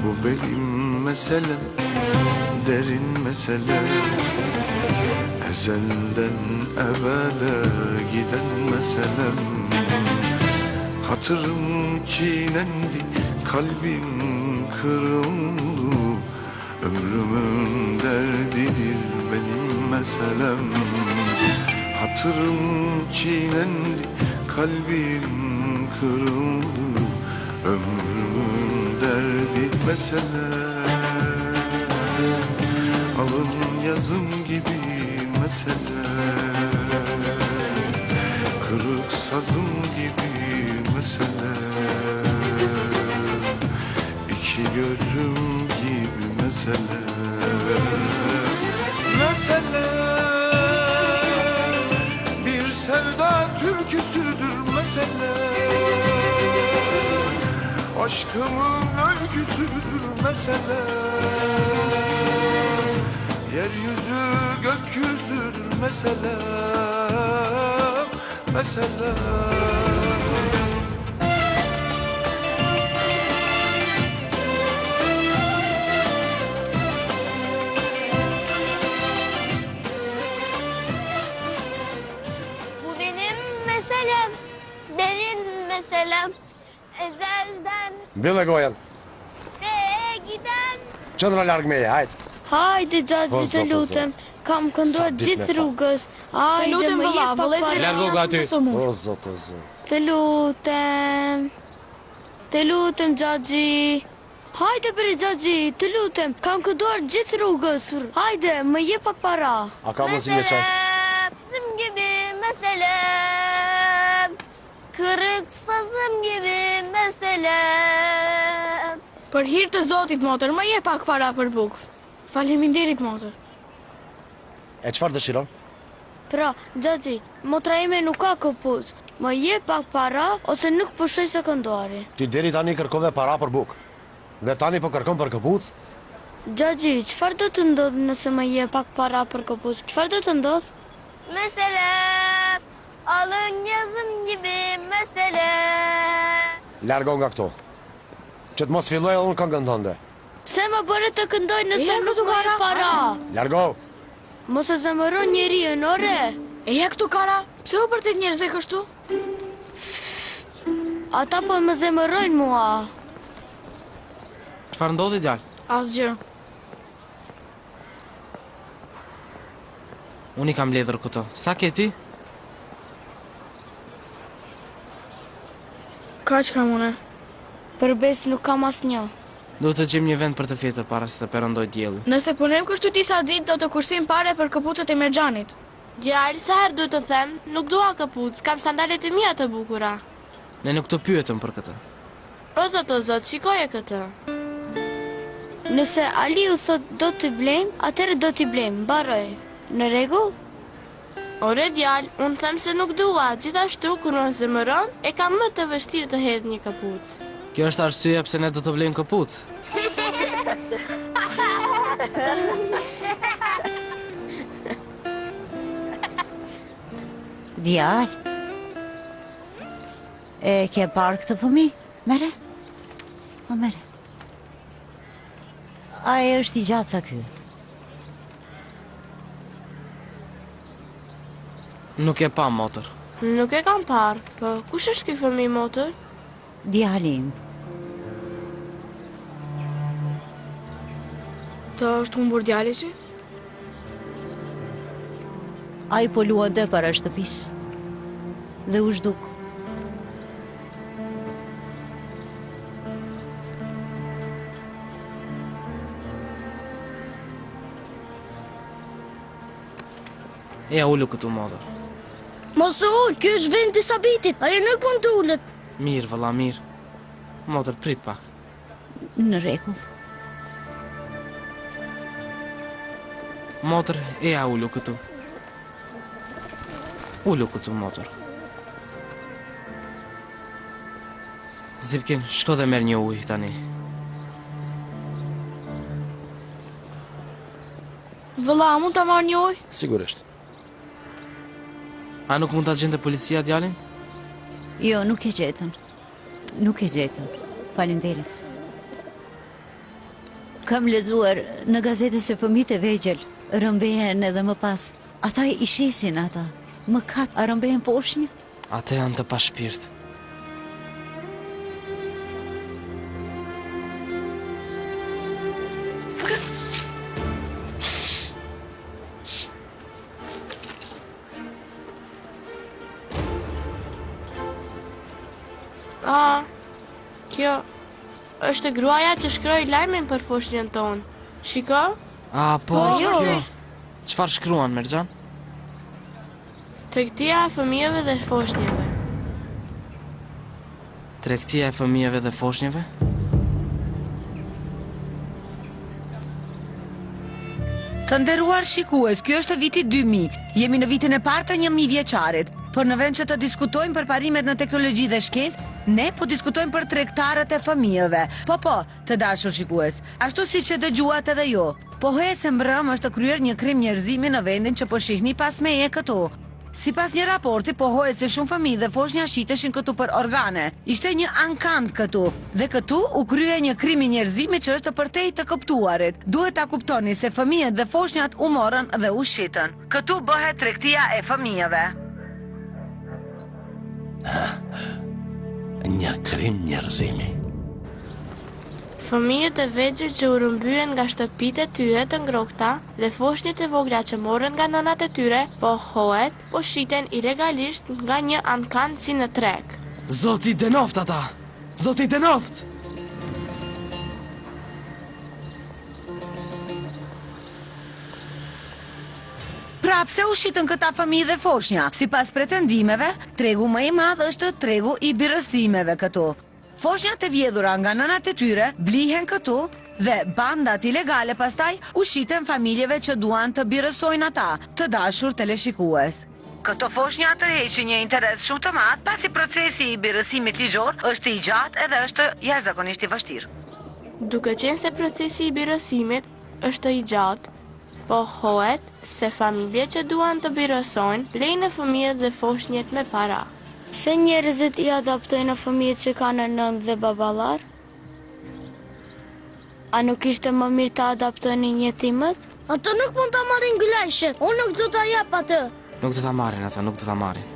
Bu benim meselem, derin mesele. Ezelden evvele giden meselem. Hatırım çiğnendi, kalbim kırıldı. Ömrümün derdidir benim meselem. Hatırım çiğnendi, kalbim kırıldı. Ömrümün derdi meselem. Alın yazım gibi mesele. Kırık sazım gibi mesele. İki gözüm gibi mesele. Mesele bir sevda türküsüdür mesele. Aşkımın öyküsüdür mesele. Yeryüzü gökyüzüdür mesele. Mesele. Bu benim meselem, derin meselem. Ezelden Mbyllë gojen. giden. Qëndra larg meje, hajt. Hajde Xhaxhi, Po, të zot, o, lutem. zot. Kam kënduar Sa ditë gjithë me rrugës. Hajde, lutem, më vëlla, jep pak vëllezëri para. largo nga ty. O zot, o zot. Të lutem. Të lutem Xhaxhi. Hajde bre Xhaxhi, të lutem. Kam kënduar gjithë rrugës. Hajde, më jep pak para. A ka mos i me qaj? Meselem gibi meselem. Kırık sazım gibi meselem. Për hir të Zotit, motër, më jep pak para për bukë. Faleminderit, motër. E qëfar dëshiron? Pra, Xhaxhi, motra ime nuk ka këpucë. Më jep pak para ose nuk po shoj se kënduari. Ti deri tani kërkove para për buk. Dhe tani po kërkon për këpuc? Xhaxhi, çfarë do të ndodh nëse më jep pak para për këpucë? Çfarë do të ndodh? Meselem. Alın yazım gibi meselem. Largo nga këto. Që të mos filloj unë këngën tënde. Pse më bëre të këndoj nëse Ja, nuk këtu më jep kara. para? Largo! Mos e zemëron njeriu, ore. E ja këtu kara, pse u përtet njerëzve kështu? Ata po më zemërojnë mua. Çfarë ndodhi djalë? Asgjë. Unë i kam ledhur këto. Sa ke ti? Kaq kam une. Përbes nuk kam asnjë. Duhet të gjejmë një vend për të fjetër para se të perëndoj dielli. Nëse punem kështu disa ditë, do të kursim pare për këpucët e Merxhanit. Djalë, sa herë duhet të them, nuk dua kapuc, kam sandalet e mia të bukura. Ne nuk të pyetëm për këtë. O zot, shikoje këtë. Nëse Aliu thot do t'i blejmë, atëherë do t'i blejmë, mbaroj. Në rregull? Ore djalë, unë them se nuk dua, gjithashtu kur më zemëron, e kam më të vështirë të hedh një kapuc. Kjo është arsyeja pse ne do të blejmë këpucë. Djalë, e ke parë këtë fëmi? Mere? O mere. Aje është i gjatë sa ky. Nuk e pa motër. Nuk e kam parë, po kush është ky fëmijë motër? Djalin. Të është humbur djali që? Ai po luante para shtëpis. Dhe u zhduk. Ja ulu këtu motër. Mos u ul, ky është vendi i Sabitit. Ai nuk mund të ulet. Mirë, vëlla, mirë. Motër, prit pak. Në rregull. Motër, ja ulu këtu. Ulu këtu, motër. Zipkin, shko dhe merr një ujë tani. Vëlla, a mund ta marr një ujë? Sigurisht. A nuk mund ta gjente policia djalin? Jo, nuk e gjetën. Nuk e gjetën. Faleminderit. Kam lexuar në gazetën se fëmijët e vegjël rëmbehen edhe më pas. Ata I shesin ata. Mëkat, a rëmbehen poshnjët? Ate janë të pa shpirt. Kjo është gruaja që shkroi lajmin për foshnjën tonë. Shiko? Po, është kjo. Çfarë shkruan, Merxhan? Tregtia e fëmijëve dhe foshnjëve. Tregtia e fëmijëve dhe foshnjëve? Të nderuar shikues, kjo është viti 2000. Jemi në vitin e parë të 1000 vjeçarit. Por në vend që të diskutojmë për parimet në teknologji dhe shkencë, ne po diskutojmë për tregtarët e fëmijëve. Po, të dashur shikues, ashtu siç e dëgjuat edhe ju. Pohese mbrëm është të kryer një krim njerëzimi në vendin që po shihni pas meje këtu. Sipas një raporti, pohojse shumë fëmijë dhe foshnja shiteshin këtu për organe. Ishte një ankant këtu, dhe këtu u krye një krim I njerëzimit që është përtej të kuptuarit. Duhet ta kuptoni se fëmijët dhe foshnjat u morën dhe u shitën. Këtu bëhet tregtia e fëmijëve. Një krim njerëzimi. Fëmijët e vegjël që u rrëmbyen nga shtëpitë e tyre të ngrohta dhe foshnjët e vogla që morën nga nënat e tyre, po shiten ilegalisht nga një ankant si në treg. Zoti dënoft ata! Zoti dënoft! Pra pse u shitën këta fëmijë dhe foshnja? Sipas pretendimeve, tregu më I madh është tregu I birësimeve këtu. Foshnjat e vjedhura nga nënat e tyre blihen këtu dhe bandat ilegale pastaj u shiten familjeve që duan të birësojnë ata, të dashur teleshikues. Këto foshnja tërheqin një interes shumë të madh, pasi procesi I birësimit ligjor është I gjatë edhe është jashtëzakonisht I vështirë. Duke qenë se procesi I birësimit është I gjatë, pohohet se familje që duan të birësojnë blejnë fëmijët dhe foshnjët me para. Se njerëzit I adaptojnë në fëmijët që kanë nënë dhe baballar? A nuk ishte më mirë të adaptojnë jetimët? Ato nuk mund ta marrin gëlajshe. Unë nuk do ta jap atë. Nuk do ta marrin ata, nuk do ta marrin.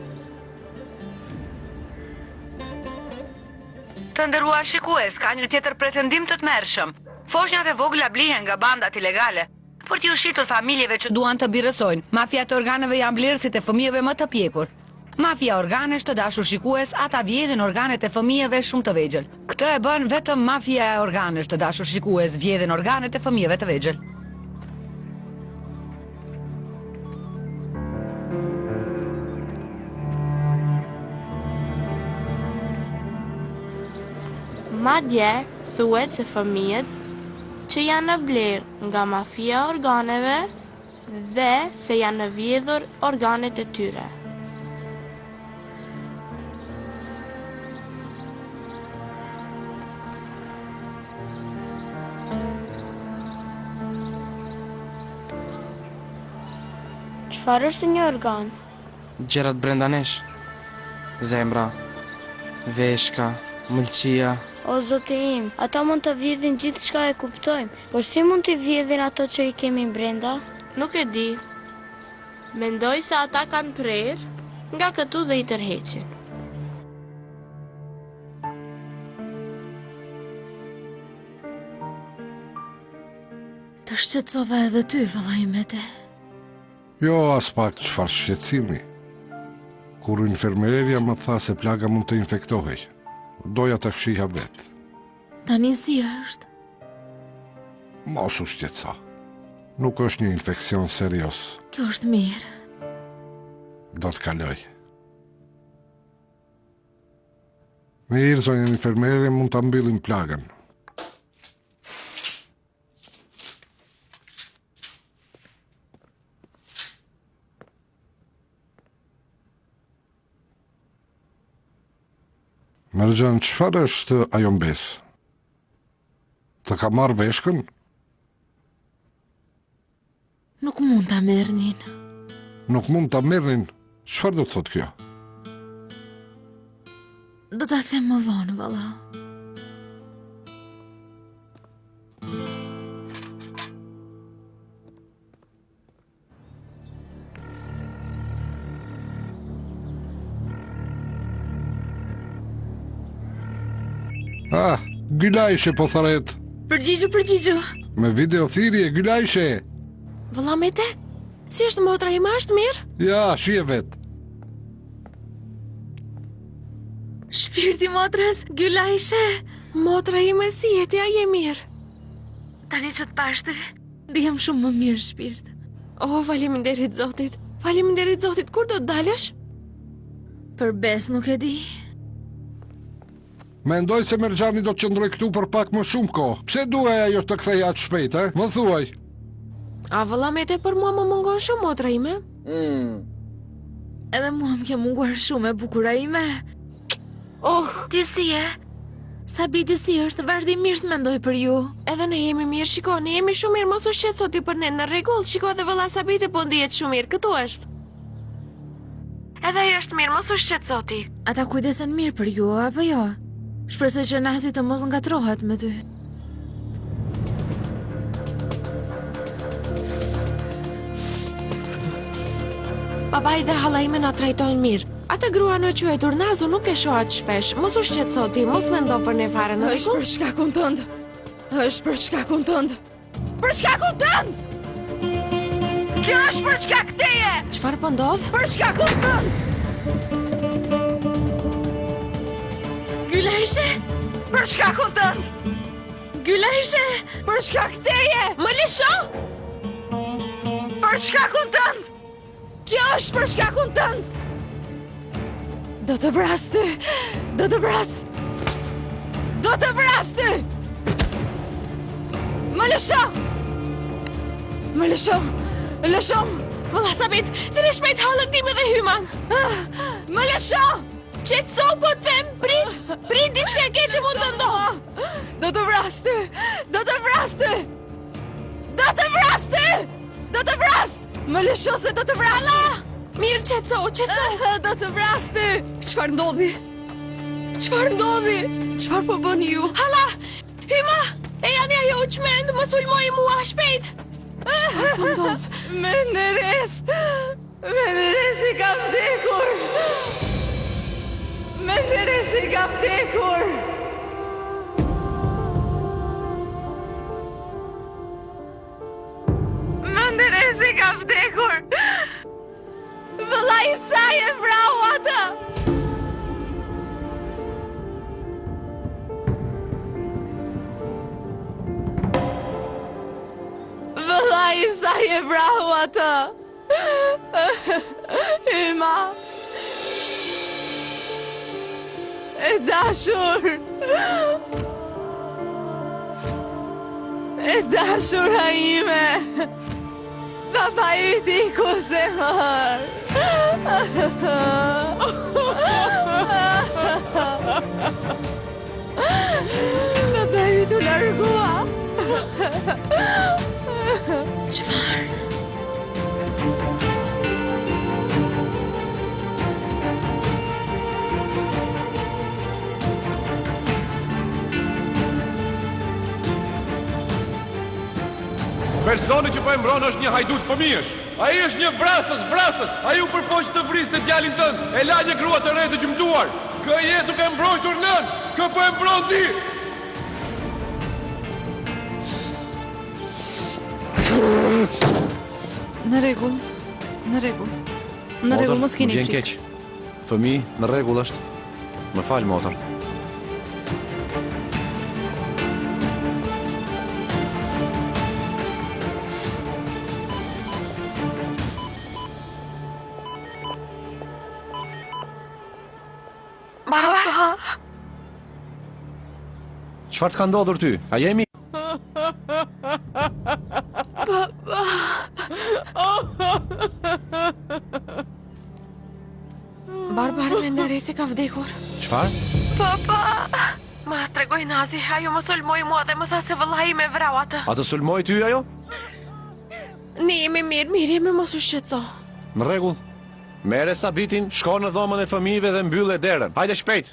Të nderuar shikues, ka një tjetër pretendim të tmerrshëm. Foshnjat e vogla blihen nga bandat ilegale për t'u shitur familjeve që duan të birësojnë. Mafia të organeve janë blerësit e fëmijëve më të pjekur. Mafia organesh të dashur shikues, ata vjedhin organet e fëmijëve shumë të vegjël. Këtë e bën vetëm mafia e organesh të dashur shikues, vjedhin organet e fëmijëve të vegjël. Madje thuhet se fëmijët që janë në blerë nga mafia organeve dhe se janë në vjedhur organet e tyre. Çfarë është një organ? Gjërat brenda nesh. Zemra, veshka, mëlçia. O zoti im, ata mund të vjedhin gjithë shka e kuptojmë, por si mund të vjedhin ato që I kemi brenda? Nuk e di. Mendoj se ata kanë prerë nga këtu dhe I tërheqin. Të shqetësova edhe ty, vëllai Mete. Jo as pak çfarë shqetësimi. Kur infermeria më tha se plaga mund të infektohej, doja të kshija vetë. Tani si është? Mos u shqetëso. Nuk është një infekcion serios. Kjo është mirë. Do të kaloj. Mirë, zonjën infermerie, mund të mbyllim plagën. Merxhan, çfarë është ajo mbes? Të ka marrë veshkën? Nuk mund ta merrnin. Nuk mund ta merrnin? Çfarë do të thotë kjo? Do ta them më vonë, valla. Ah, Gylajshe po tharet. Përgjigju. Me video thirrje, Gylajshe. Vëlla Mete, si është motra ime, është mirë? Ja, shije vet. Shpirti motrës, Gylajshe. Motra ime, si jeti, a je mirë? Tani që të pashtë, ndihem shumë më mirë shpirt. Oh, faleminderit Zotit. Faleminderit Zotit, kur do të dalësh? Për bes nuk e di. Mendoj se Merxhani do të qëndroj këtu për pak më shumë kohë. Pse duhet ajo të kthej aq shpejt, e? Më thuaj. A vëlla Mete, për mua më mungon shumë motra ime? Edhe mua më ke munguar shumë e bukura ime. Oh, ti si e? Sabiti si është, vazhdimisht mendoj për ju. Edhe ne jemi mirë, shiko, ne jemi shumë mirë, mos u shqetëso ti për ne, në rregull, shiko dhe vëlla Sabiti po ndihet shumë mirë, këtu është. Edhe ajo është mirë, mos u shqetëso ti. Ata kujdesen mirë për ju, apo jo? Shpresoj që Nazi të mos ngatrohet me ty. Babai dhe halla ime na trajtojnë mirë. Ata grua në quajtur Nazu nuk e shoh aq shpesh. Mos u shqetëso ti, mos mendo për ne fare, në Është rregull? për shkakun tënd. Është për shkakun tënd. Për shkakun tënd. Kjo është për shkak teje. Çfarë po ndodh? Për shkakun tënd. Gylajshe, Për shkakun tënd. Gylajshe, Për shkak teje. Më lësho? Për shkakun tënd. Kjo është për shkakun tënd. Do të vras ty. Do të vras. Do të vras ty. Më lësho. Më lësho. Lësho. Vëlla Sabit, thirrë shpejt hallën time dhe hyman. Më lësho. Qetëso po të them, prit diçka e keqe mund të ndodhë. Do të vras ty. Do të vras ty. Do të vras ty. Do të vras. Më lësho se do të vras. Mirë, qetëso. Do të vras ty. Çfarë ndodhi? Çfarë ndodhi? Çfarë po bëni ju? Hala, hyma, e janë ajo u qmend, më sulmoj mua shpejt. Po ndodh. Menderes. Menderes i ka vdekur. Menderes i ka vdekur. Menderes i ka vdekur. Vëlla i saj e vrau atë. Vëlla i saj e vrau atë. Hyma. E dashur. E dashur a ime. Baba i ti ku se mër. Baba i tu largua. çfarë? Personi që po e mbron është një hajdut fëmijësh. Ai është një vrasës. Ai u përpoq të vriste djalin tënd. E la një grua të re të gjymtuar. Kë je duke mbrojtur nën? Kë po e mbron ti? Në rregull. Në rregull. Në rregull, mos keni Vjen frikë. keq. Fëmi, në rregull është. Më fal, motor. Baba. Çfarë të ka ndodhur ty? A jemi? Barbar Menderesi ka vdekur. Çfarë? Papa. Ma tregoj Nazi, ajo më sulmoi mua dhe më tha se vëllai me vrau atë. A të sulmoi ty ajo? Ne jemi mirë, jemi mos u shqetëso. Në rregull. Merre Sabitin, shko në dhomën e fëmijëve dhe mbyll derën. Hajde shpejt.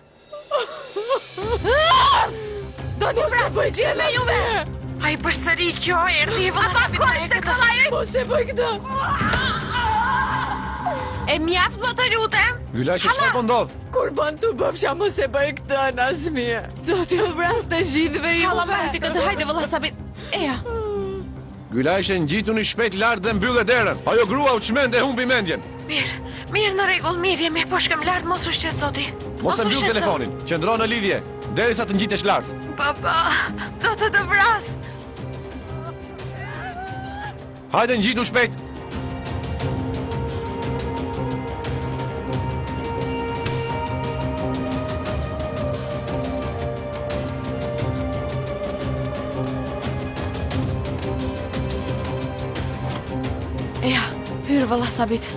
Do të vrasë gjithë me juve. Ai përsëri kjo erdhi vëlla Sabit. Ata kush tek vëllai? Mos e bëj këtë. E mjaft më të lutem. Gylajshe, çfarë po ndodh? Kur bën të bëfsha mos e bëj këtë Nazmie. Do t'ju vras të gjithëve juve. Halla mbajti këtë, hajde vëlla Sabit. Eja. Gylajshe, ngjituni shpejt lart dhe mbyllë derën. Ajo grua u çmend e humbi mendjen. Mirë në rregull, mirë, jemi po shkem lart, mos u shqetëso ti. Mos e mbyll telefonin. Qëndro në lidhje derisa të ngjitesh lart. Baba, do të vras. Hajde ngjitu shpejt. Eja, hyrë vëlla Sabit.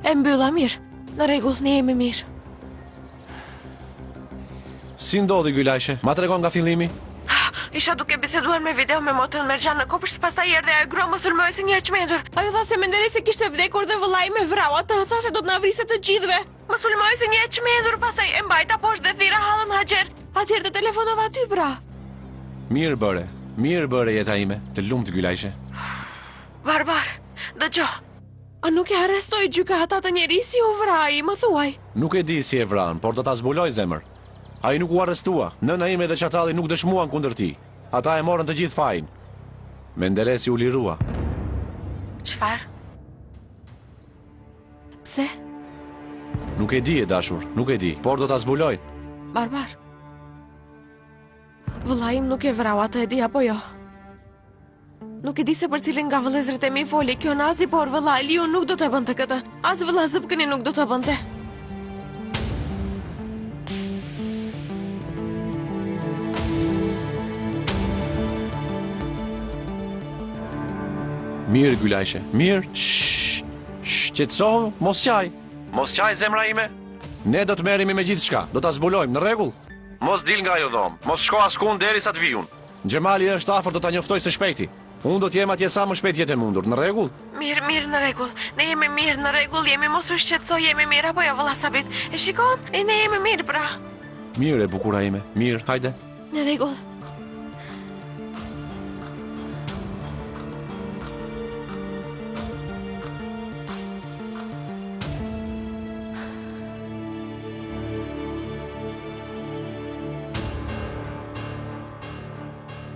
E mbylla mirë. Në rregull, ne jemi mirë. Si ndodhi Gylajshe? Ma tregon nga fillimi? Isha duke biseduar me video me motën Merxhan në kopësht, pastaj erdhi ajo grua më sulmoi si një çmendur. Ajo tha se Menderesi kishte vdekur dhe vëllai me vrau atë, tha se do të na vriste të gjithëve. Më sulmoi si një çmendur, pastaj e mbajta poshtë dhe thira hallën Haxher. Atëherë të telefonova aty pra. Mirë bëre jeta ime, të lumt Gylajshe. Barbar, dëgjoj. A nuk e arrestoi gjykata të njeri si u vraj, më thuaj. Nuk e di si e vran, por do ta zbuloj zemër. Ai nuk u arrestua, nëna ime dhe çatalli nuk dëshmuan kundër tij. Ata e morën të gjithë fajin. Menderesi u lirua. Çfarë? Pse? Nuk e di e dashur, nuk e di, por do ta zbuloj. Barbar. Vëllai im nuk e vrau, atë e di apo jo? Nuk e di se për cilin nga vëllezërit e mi foli kjo Nazi, por vëllai Liu nuk do të bënte këtë. As vëlla Zëpkëni nuk do të bënte. Mirë Gylajshe, mirë. Qetësohu, mos qaj. Mos qaj zemra ime. Ne do të merremi me gjithçka, do ta zbulojmë, në rregull? Mos dil nga ajo dhomë, mos shko askund derisa të vijun. Xhemali është afër, do ta njoftoj së shpejti. Unë do të jem atje sa më shpejt jetë e mundur, në rregull? Mirë në rregull. Ne jemi mirë në rregull, jemi mos u shqetëso, jemi mirë apo jo vëlla Sabit? E shikon? E ne jemi mirë pra. Mirë e bukura ime, mirë, hajde. Në rregull.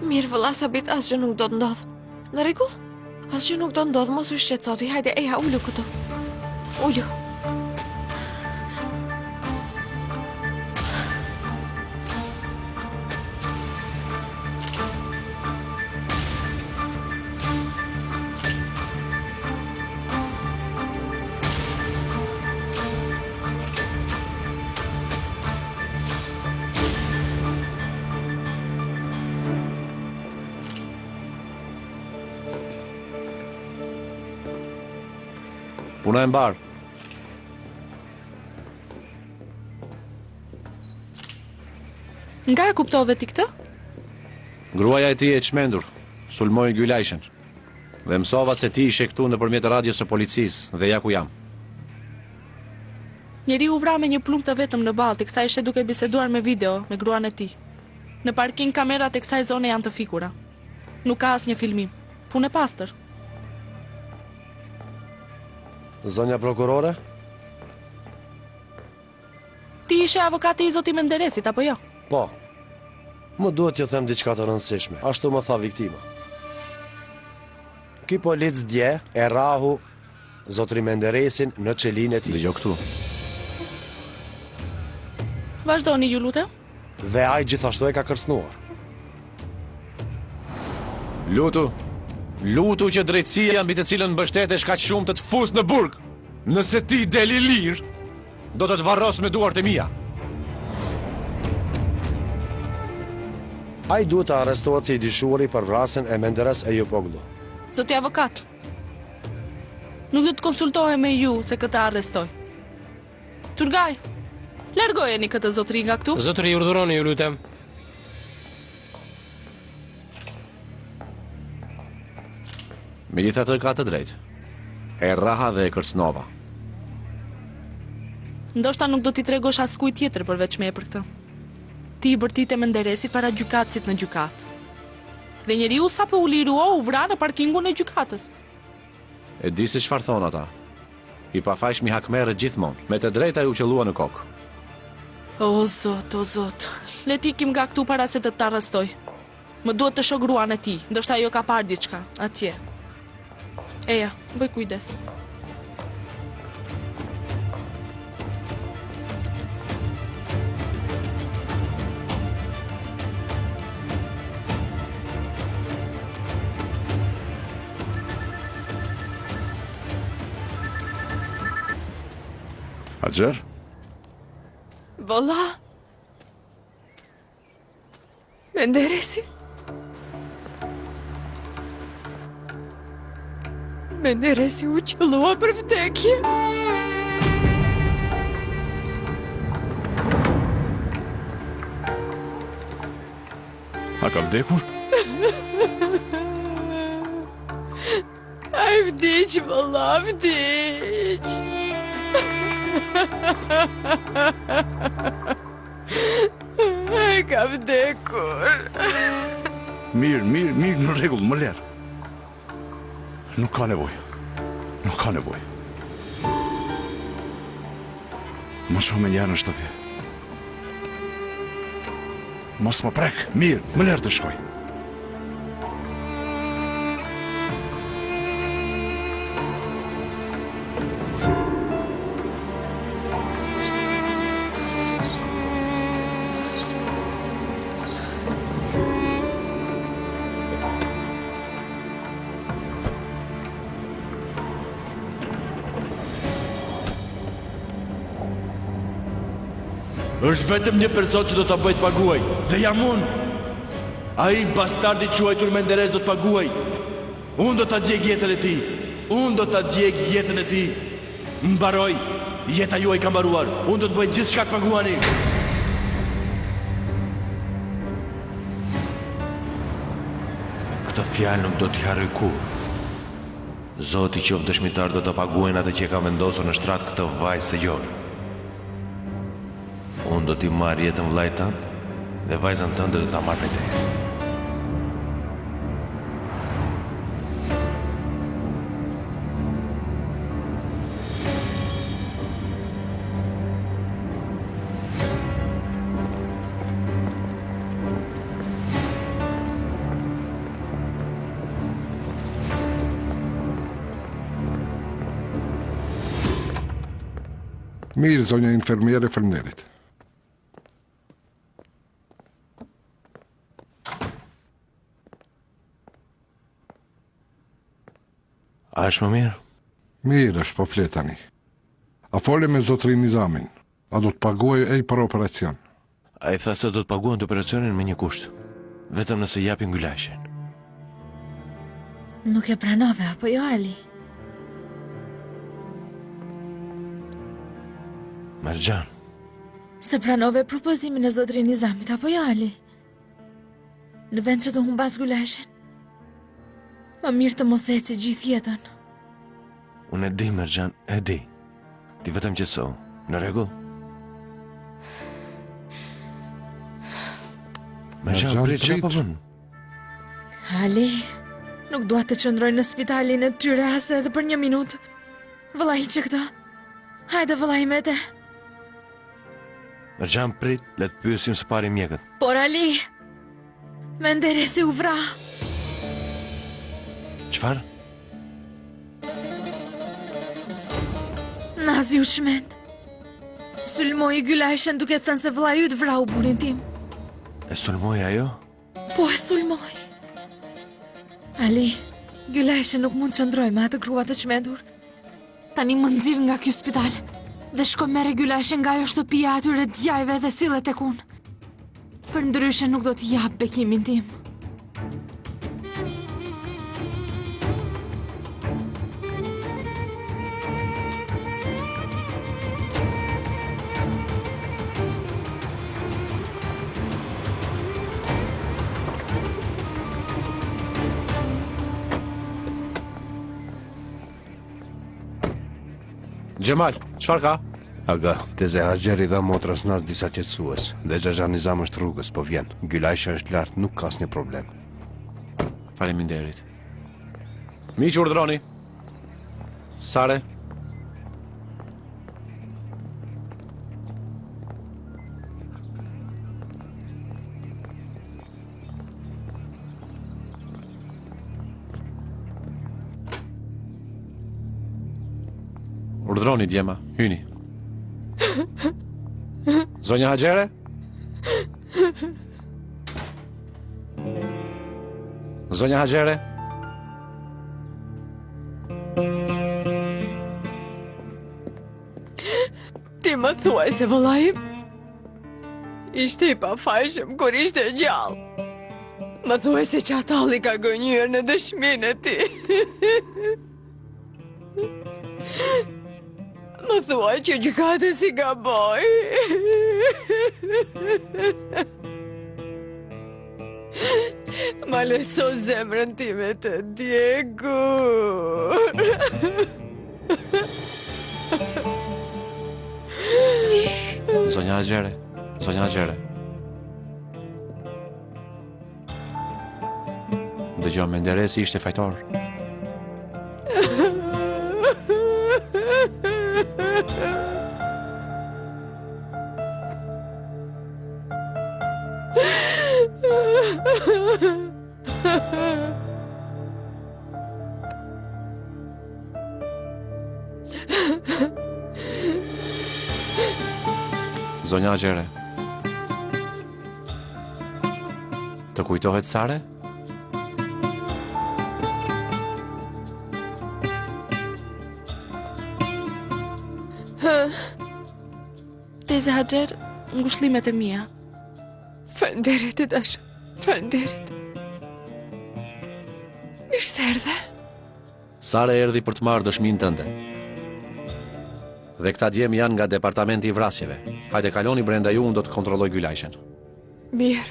Mirë vëlla Sabit, asgjë nuk do të ndodh. Në rregull? Asgjë nuk do të ndodh, mos u shqetëso ti. Hajde, eja, ulu këtu. Ulu. Puna e mbar. Nga e kuptove ti këtë? Gruaja e tij e çmendur, sulmoi Gylajshen. Dhe mësova se ti ishe këtu nëpërmjet radios së policisë dhe ja ku jam. Njeriu u vra me një plumb të vetëm në ballë, teksa ishte duke biseduar me video me gruan e tij. Në parking kamerat e kësaj zone janë të fikura. Nuk ka asnjë filmim. Punë e pastër. Zonja prokurore? Ti ishe avokati i zoti Menderesit, apo jo? Po. Më duhet t'ju them diçka të rëndësishme. Ashtu më tha viktima. Ky polic dje e rahu zotri Menderesin në çelin e tij. Dëgjoj këtu. Vazhdoni ju lutem. Dhe ai gjithashtu e ka kërcënuar. Lutu që drejtësia mbi të cilën mbështetesh kaq shumë të fus në burg. Nëse ti deli lir, do të varros me duart e mia. Ai duhet të arrestohet si i dyshuari për vrasjen e Menderes Ejupoglu. Zoti avokat, nuk do të konsultohem me ju se këtë arrestoj. Turgaj, largojeni këtë zotëri nga këtu. Zotëri, urdhëroni ju lutem. Megjithatë ka të drejtë. E raha dhe e kërcënova. Ndoshta nuk do t'i tregosh askujt tjetër përveç meje për këtë. Ti i bërtite Menderesit para gjykatësit në gjykatë. Dhe njeriu sapo u lirua u vra në parkingun e gjykatës. E di se çfarë thon ata. I pafajshmi hakmerrë gjithmonë, me të drejta ju qellua në kokë. O zot, le t'ikim nga këtu para se të arrestoj. Më duhet të shoh gruan e tij, ndoshta ajo ka parë diçka atje. Eja, bëj kujdes. Axher? Valla. Menderesi. Menderesi u qellua për vdekje. A ka vdekur? Ai vdiq, valla, vdiq. Ai ka vdekur. Mirë, në rregull, më lerë. Nuk ka nevojë. Më shumë me njerë në shtëpi. Mos më prek, mirë, më lerë të shkoj. Është vetëm një person që do ta bëj të paguaj, dhe jam unë. Ai bastardi quajtur Menderes do të paguaj. Unë do ta djeg jetën e tij. Mbaroj. Jeta juaj ka mbaruar. Unë do të bëj gjithçka të paguani. Këtë fjalë nuk do t'i harroj kurrë. Zoti qoftë dëshmitar, do të paguajnë atë që ka vendosur në shtrat këtë vajzë të gjorë. Unë do t'i marrë jetën vllajt tënd dhe vajzën tënde do ta marrë me teje. Mirë, zonja infermiere, faleminderit. A është më mirë? Mirë është, po flet tani. A fole me zotrin Nizamin? A do të paguaj ai për operacion? A i tha se do të paguan të operacionin me një kusht. Vetëm nëse japin Gylashen. Nuk e pranove, apo jo, Ali? Mergjan. Se pranove propozimin e zotrin Nizamit, apo jo, Ali? Në vend që të humbas Gylashen? Më mirë të mos eci gjithë jetën. Unë e di, Mergjan, e di. Ti vetëm qeso, në rregull? Mergjan, prit, çfarë po bën? Ali, nuk dua të qëndroj në spitalin e tyre as edhe për një minutë. Vëllai që këta. Hajde vëllai me te. Mergjan, prit, le të pyesim së pari mjekët. Por Ali, Menderesi u vra. Çfarë? Nazi u çmend. Sulmoi Gylashen duke thënë se vllai yt vrau burin tim. E sulmoi ajo? Po e sulmoi. Ali, Gylashen nuk mund të qëndroj me atë grua të çmendur. Tani më nxirr nga ky spital dhe shko merre Gylashen nga ajo shtëpia atyre djajve dhe sillet tek unë. Përndryshe nuk do t'i jap bekimin tim. Gjemal, çfarë ka? Aga, teze Haxheri dha motrës nas disa qetësues, dhe Xhaxhan Nizam është rrugës, po vjen. Gylasha është lart, nuk ka asnjë problem. Faleminderit. Miq urdhroni. Sare? Urdhroni djema, hyni. Zonja Haxhere? Zonja Haxhere? Ti më thuaj se vëllai ishte i pafajshëm kur ishte gjallë. Më thuaj se qatalli ka gënjur në dëshminë e ti. Më thuaj që gjykata si gaboj. Ma leco zemrën time të djegur. Zonja Haxhere, Zonja Haxhere. Dëgjoj, Menderesi ishte fajtor. Zonja Haxhere. Të kujtohet Sare? Teze Haxher, ngushëllimet e mia. Falënderit e dashur. Falënderit. Mirë se erdhe. Sare erdhi për të marrë dëshminë tënde. Dhe këta djem janë nga departamenti i vrasjeve. Hajde kaloni brenda ju, unë do të kontrolloj Gylajshen. Mirë.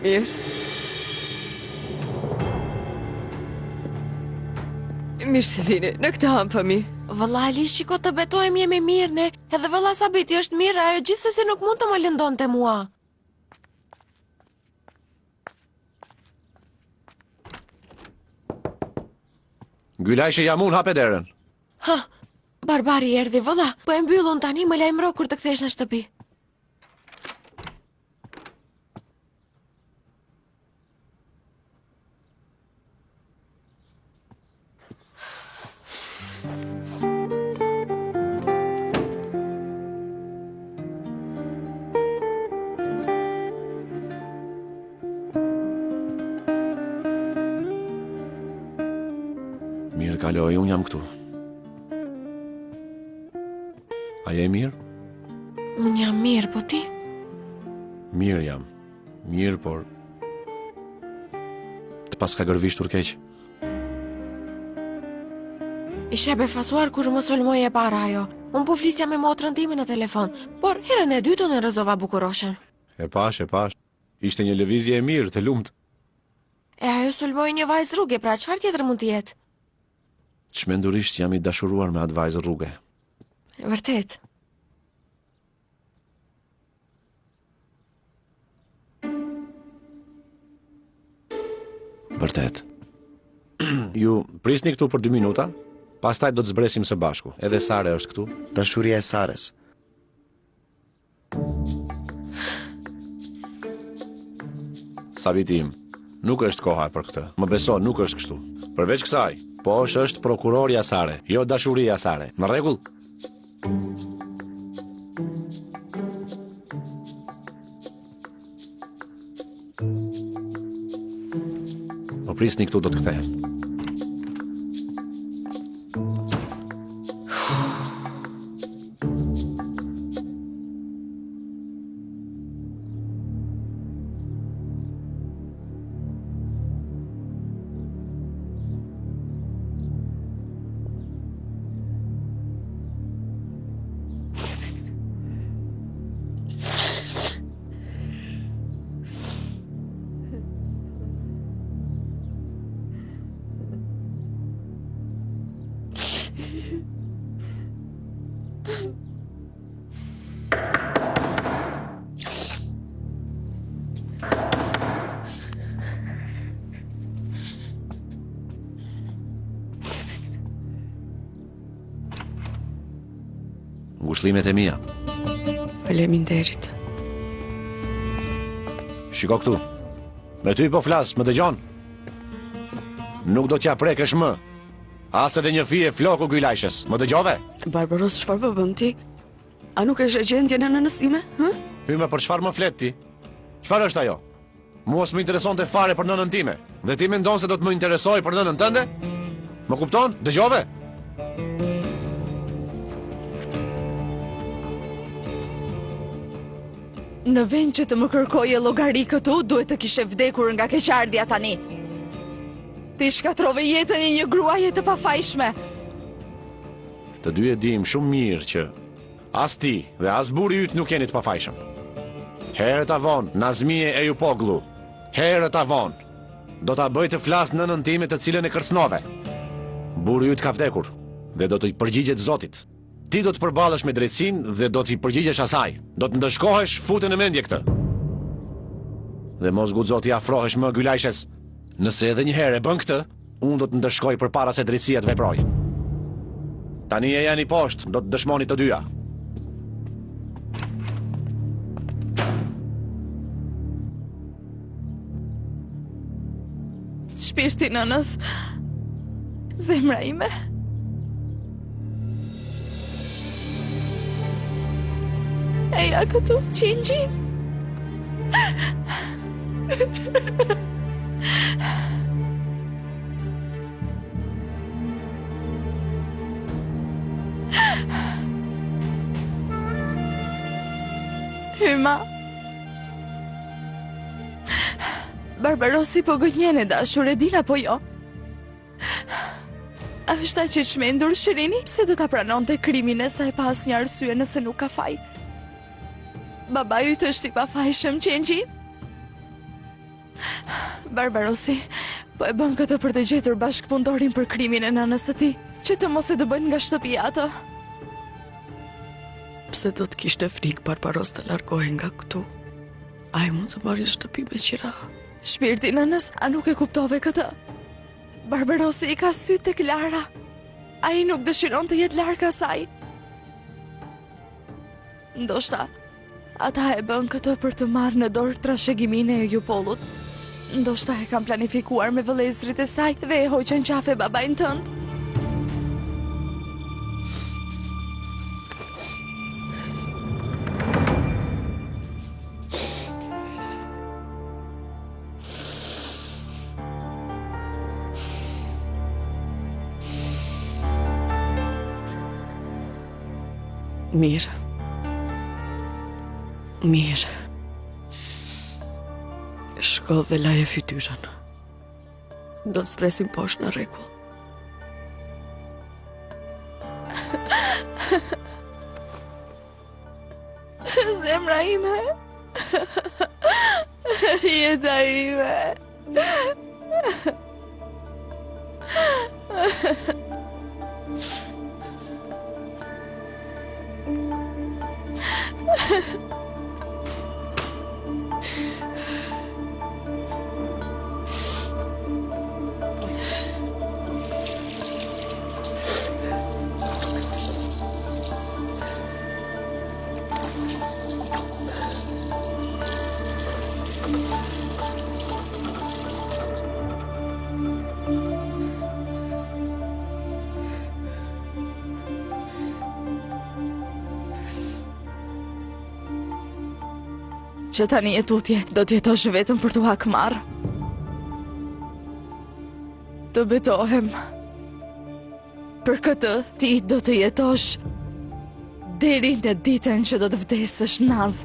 Mirë. Mirë se vini, në këtë hamë, fëmi. Vëlla Ali, shiko të betojmë jemi mirë ne. Edhe vëlla Sabiti është mirë, ajo gjithsesi nuk mund të më lëndon të mua. Gylajshi jam unë, hape derën. Ha, Barbari erdhi, vëlla. Po e mbyllun tani, më lajmëro kur të kthesh në shtëpi. Mirë kaloj, unë jam këtu. A je mirë? Unë jam mirë, po ti? Mirë jam. Mirë, por... të pas ka gërvishtur keq. Ishe befasuar kur më sulmoj e para ajo. Unë po flisja me motrën time në telefon, por herën e dytën e rëzova bukuroshen. E pash. Ishte një lëvizje e mirë, të lumt. E ajo sulmoj një vajzë rruge, pra çfarë tjetër mund të jetë? Çmendurisht jam i dashuruar me atë vajzë rruge. Vërtet. Vërtet. Ju prisni këtu për 2 minuta, pastaj do të zbresim së bashku. Edhe Sare është këtu. Dashuria e Sares. Sabiti im, nuk është koha për këtë. Më beso, nuk është kështu. Përveç kësaj, posh është prokurorja Sare, jo dashuria Sare. Në rregull? Më prisni këtu, do të kthehem. Ngushëllimet e mia. Faleminderit. Shiko këtu. Me ty po flas, më dëgjon? Nuk do t'ja prekësh më. As edhe një fije floku Gylajshës. Më dëgjove? Barbaros, çfarë po bën ti? A nuk është gjendje në nënësime, hë? Hyme, për çfarë më flet ti? Çfarë është ajo? Mua s'më interesonte fare për nënën time. Dhe ti mendon se do të më interesoj për nënën tënde? Më kupton? Dëgjove? Në vend që të më kërkoje llogari këtu, duhet të kishe vdekur nga keqardhja tani. Ti shkatrove jetën e një gruaje të pafajshme. Të dy e dim shumë mirë që as ti dhe as burri yt nuk jeni të pafajshëm. Herët avon, Nazmije Eyupoglu, herët avon, do ta bëj të flas nënën time të cilën e kërcnove. Burri yt ka vdekur dhe do të i përgjigjet Zotit. Ti do të përballesh me drejtsinë dhe do t'i përgjigjesh asaj. Do të ndëshkohesh, fute në mendje këtë. Dhe mos guxo t'i afrohesh më Gylajshes. Nëse edhe një herë e bën këtë, unë do të ndëshkoj përpara se drejtësia të veproj. Tani e janë i poshtë, do të dëshmoni të dyja. Shpirti nënës, zemra ime. Eja këtu, Qingji. Hyma. Barbarosi po gënjen e dashur, e din apo jo? A është aq i çmendur Shirini se do ta pranonte krimin e saj pa asnjë arsye nëse nuk ka faj? Baba yt është i pafajshëm, Qingji. Barbarosi, po e bën këtë për të gjetur bashkëpunëtorin për krimin e nënës së tij, që të mos e dëbojnë nga shtëpia atë. Pse do të kishte frikë Barbaros të largohej nga këtu? Ai mund të marrë shtëpi me qira. Shpirti nënës, a nuk e kuptove këtë? Barbarosi i ka sy tek Lara. Ai nuk dëshiron të jetë larg asaj. Ndoshta ata e bën këtë për të marrë në dorë trashëgiminë e Eyupollut. Ndoshta e kam planifikuar me vëllezërit e saj dhe e hoqën qafe babain tënd. Mirë. Mirë. Shko dhe laje fytyrën. Do të spresim poshtë në rregull. Zemra ime. Jeta ime. Që tani e tutje, do t'jetosh vetëm për t'u hakmar. Të betohem. Për këtë, ti do të jetosh deri në ditën që do të vdesësh, Naz.